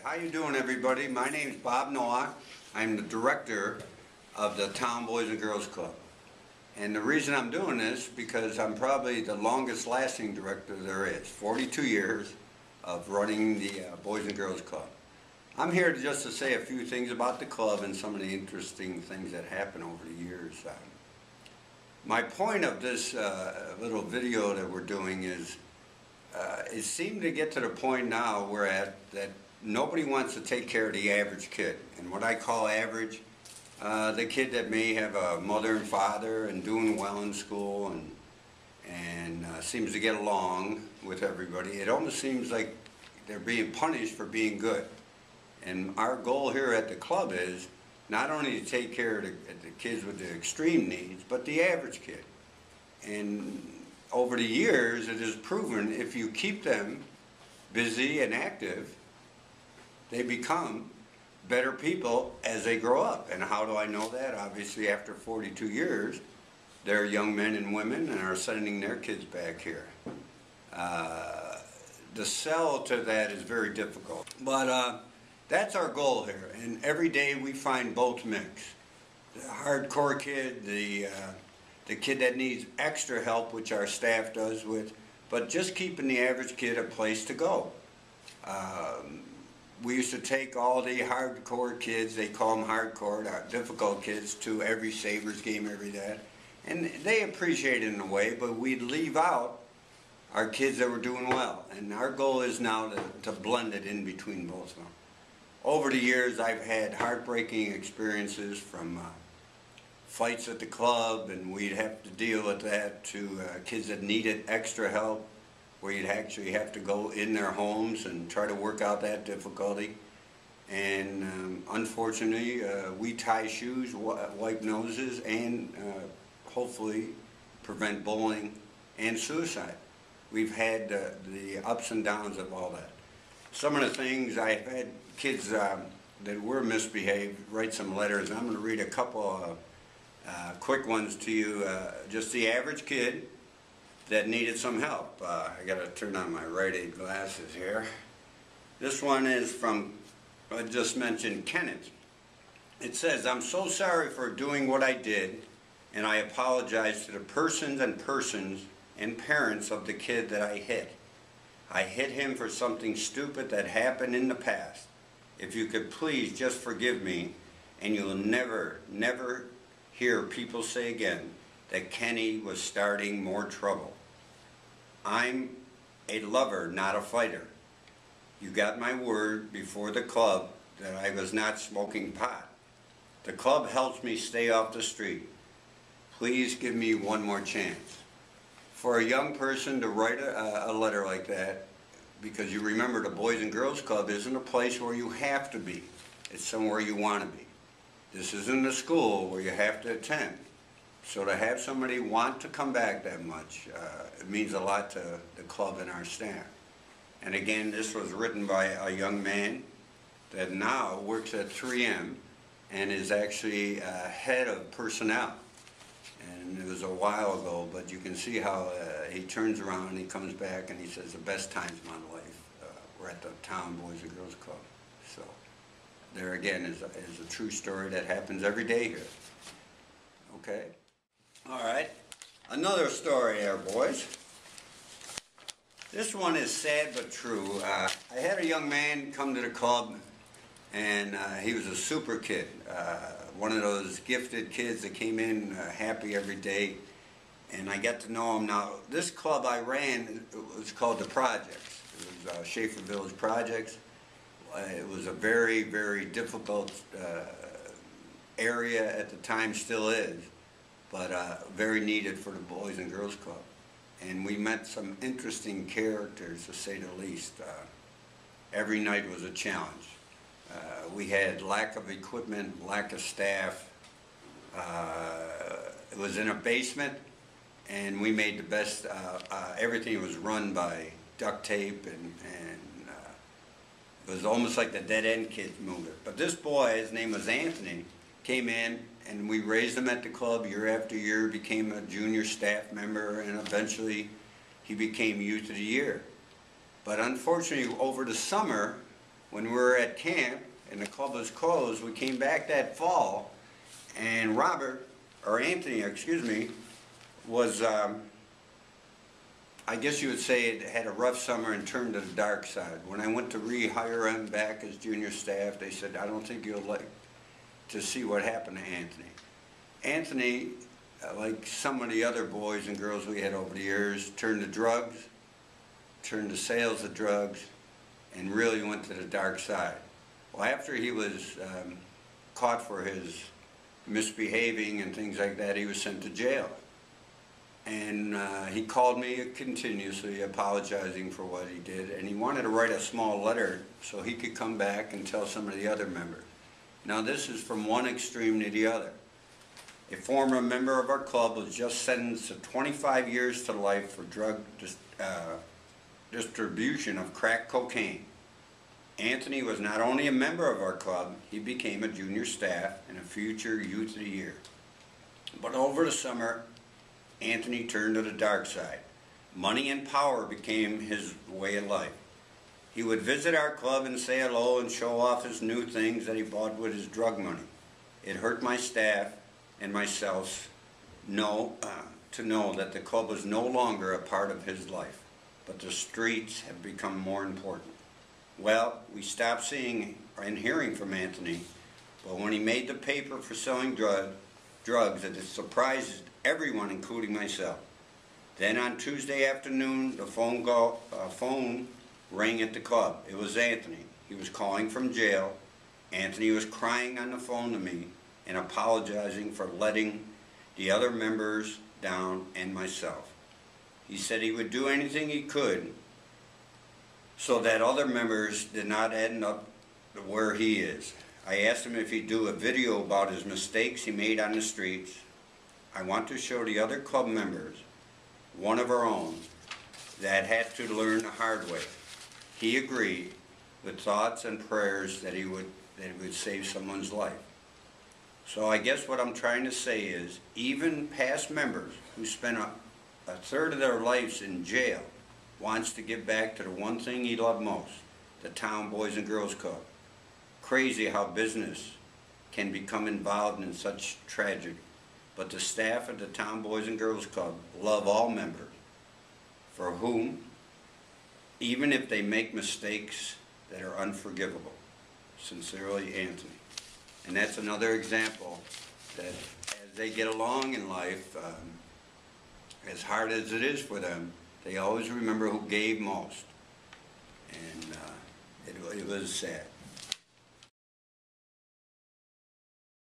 Alright, how you doing everybody? My name is Bob Noah. I'm the director of the Town Boys and Girls Club. And the reason I'm doing this because I'm probably the longest lasting director there is. 42 years of running the Boys and Girls Club. I'm here just to say a few things about the club and some of the interesting things that happen over the years. My point of this little video that we're doing is it seemed to get to the point now we're at that nobody wants to take care of the average kid. And what I call average, the kid that may have a mother and father and doing well in school and seems to get along with everybody. It almost seems like they're being punished for being good. And our goal here at the club is not only to take care of the kids with the extreme needs, but the average kid. And over the years, it is proven if you keep them busy and active, they become better people as they grow up. And how do I know that? Obviously, after 42 years, they're young men and women and are sending their kids back here. The sell to that is very difficult. But that's our goal here. And every day we find both mix. The hardcore kid, the kid that needs extra help, which our staff does with, but just keeping the average kid a place to go. We used to take all the hardcore kids, they call them hardcore, difficult kids, to every Sabres game, every day. And they appreciate it in a way, but we'd leave out our kids that were doing well. And our goal is now to blend it in between both of them. Over the years, I've had heartbreaking experiences from fights at the club, and we'd have to deal with that, to kids that needed extra help, where you'd actually have to go in their homes and try to work out that difficulty. And unfortunately, we tie shoes, wipe noses, and hopefully prevent bullying and suicide. We've had the ups and downs of all that. Some of the things, I've had kids that were misbehaved write some letters. I'm going to read a couple quick ones to you. Just the average kid that needed some help. I got to turn on my Rite Aid glasses here. This one is from, I just mentioned, Kenneth. It says, "I'm so sorry for doing what I did, and I apologize to the persons and parents of the kid that I hit. I hit him for something stupid that happened in the past. If you could please just forgive me, and you'll never hear people say again that Kenny was starting more trouble. I'm a lover, not a fighter. You got my word before the club that I was not smoking pot. The club helps me stay off the street. Please give me one more chance." For a young person to write a letter like that, because you remember the Boys and Girls Club isn't a place where you have to be. It's somewhere you want to be. This isn't a school where you have to attend. So to have somebody want to come back that much, it means a lot to the club and our staff. And again, this was written by a young man that now works at 3M and is actually head of personnel. And it was a while ago, but you can see how he turns around and he comes back and he says, "The best times of my life were at the Town Boys and Girls Club." So there again is a true story that happens every day here. Okay? All right. Another story there, boys. This one is sad but true. I had a young man come to the club, and he was a super kid. One of those gifted kids that came in happy every day, and I got to know him. Now, this club I ran, it was called the Projects. It was Schaefer Village Projects. It was a very, very difficult area at the time, still is, but very needed for the Boys and Girls Club. And we met some interesting characters, to say the least. Every night was a challenge. We had lack of equipment, lack of staff. It was in a basement, and we made the best. Everything was run by duct tape, and it was almost like the dead end kids moved it. But this boy, his name was Anthony, came in, and we raised him at the club year after year, became a junior staff member, and eventually he became Youth of the Year. But unfortunately, over the summer, when we were at camp and the club was closed, we came back that fall, and Anthony, excuse me, was, I guess you would say it had a rough summer and turned to the dark side. When I went to rehire him back as junior staff, they said, I don't think you'll like to see what happened to Anthony. Anthony, like some of the other boys and girls we had over the years, turned to drugs, turned to sales of drugs, and really went to the dark side. Well, after he was caught for his misbehaving and things like that, he was sent to jail. And he called me continuously apologizing for what he did, and he wanted to write a small letter so he could come back and tell some of the other members. Now this is from one extreme to the other. A former member of our club was just sentenced to 25 years to life for drug distribution of crack cocaine. Anthony was not only a member of our club, he became a junior staff and a future Youth of the Year. But over the summer, Anthony turned to the dark side. Money and power became his way of life. He would visit our club and say hello and show off his new things that he bought with his drug money. It hurt my staff and myself to know that the club was no longer a part of his life, but the streets have become more important. Well, we stopped seeing and hearing from Anthony, but when he made the paper for selling drugs, it surprised everyone, including myself. Then on Tuesday afternoon, the phone rang at the club. It was Anthony. He was calling from jail. Anthony was crying on the phone to me and apologizing for letting the other members down and myself. He said he would do anything he could so that other members did not end up where he is. I asked him if he'd do a video about his mistakes he made on the streets. I want to show the other club members, one of our own, that had to learn the hard way. He agreed with thoughts and prayers that it would save someone's life. So I guess what I'm trying to say is, even past members who spent a third of their lives in jail wants to give back to the one thing he loved most, the town Boys and Girls Club. Crazy how business can become involved in such tragedy. But the staff of the town Boys and Girls Club love all members, for whom, even if they make mistakes that are unforgivable. Sincerely, Anthony. And that's another example that as they get along in life, as hard as it is for them, they always remember who gave most. And it was sad.